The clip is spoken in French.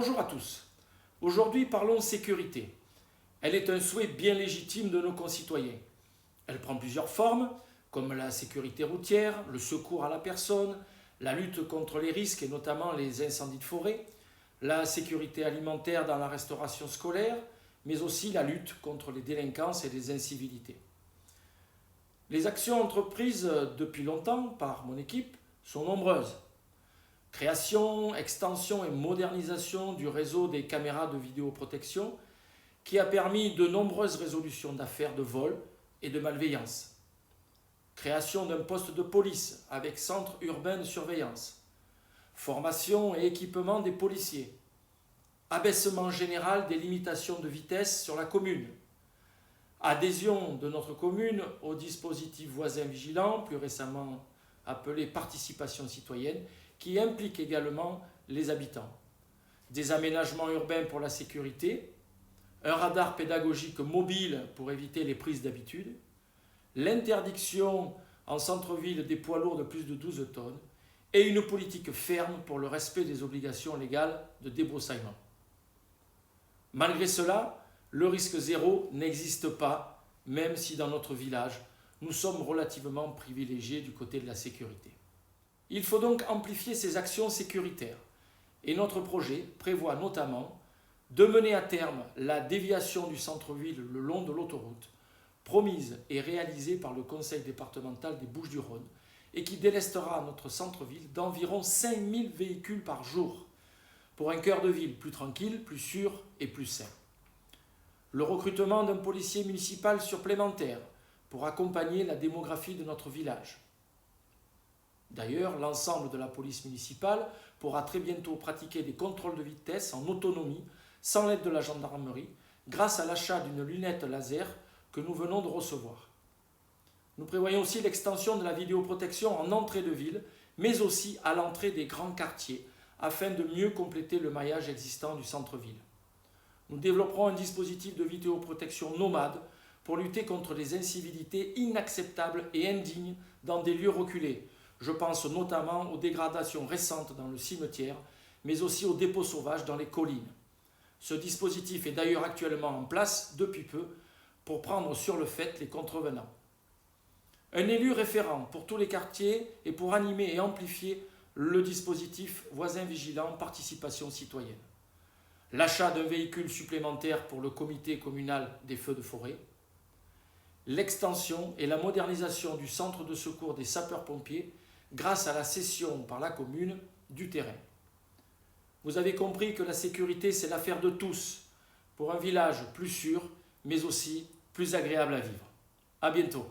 Bonjour à tous. Aujourd'hui, parlons sécurité. Elle est un souhait bien légitime de nos concitoyens. Elle prend plusieurs formes, comme la sécurité routière, le secours à la personne, la lutte contre les risques et notamment les incendies de forêt, la sécurité alimentaire dans la restauration scolaire, mais aussi la lutte contre les délinquances et les incivilités. Les actions entreprises depuis longtemps par mon équipe sont nombreuses. Création, extension et modernisation du réseau des caméras de vidéoprotection qui a permis de nombreuses résolutions d'affaires de vol et de malveillance. Création d'un poste de police avec centre urbain de surveillance. Formation et équipement des policiers. Abaissement général des limitations de vitesse sur la commune. Adhésion de notre commune au dispositif voisin vigilant, plus récemment appelé participation citoyenne, qui implique également les habitants. Des aménagements urbains pour la sécurité, un radar pédagogique mobile pour éviter les prises d'habitude, l'interdiction en centre-ville des poids lourds de plus de 12 tonnes et une politique ferme pour le respect des obligations légales de débroussaillement. Malgré cela, le risque zéro n'existe pas, même si dans notre village, nous sommes relativement privilégiés du côté de la sécurité. Il faut donc amplifier ces actions sécuritaires et notre projet prévoit notamment de mener à terme la déviation du centre-ville le long de l'autoroute, promise et réalisée par le conseil départemental des Bouches-du-Rhône et qui délestera notre centre-ville d'environ 5000 véhicules par jour pour un cœur de ville plus tranquille, plus sûr et plus sain. Le recrutement d'un policier municipal supplémentaire pour accompagner la démographie de notre village. D'ailleurs, l'ensemble de la police municipale pourra très bientôt pratiquer des contrôles de vitesse en autonomie, sans l'aide de la gendarmerie, grâce à l'achat d'une lunette laser que nous venons de recevoir. Nous prévoyons aussi l'extension de la vidéoprotection en entrée de ville, mais aussi à l'entrée des grands quartiers, afin de mieux compléter le maillage existant du centre-ville. Nous développerons un dispositif de vidéoprotection nomade pour lutter contre les incivilités inacceptables et indignes dans des lieux reculés. Je pense notamment aux dégradations récentes dans le cimetière, mais aussi aux dépôts sauvages dans les collines. Ce dispositif est d'ailleurs actuellement en place depuis peu pour prendre sur le fait les contrevenants. Un élu référent pour tous les quartiers et pour animer et amplifier le dispositif voisin vigilant participation citoyenne. L'achat d'un véhicule supplémentaire pour le comité communal des feux de forêt. L'extension et la modernisation du centre de secours des sapeurs-pompiers grâce à la cession par la commune du terrain. Vous avez compris que la sécurité, c'est l'affaire de tous, pour un village plus sûr, mais aussi plus agréable à vivre. À bientôt.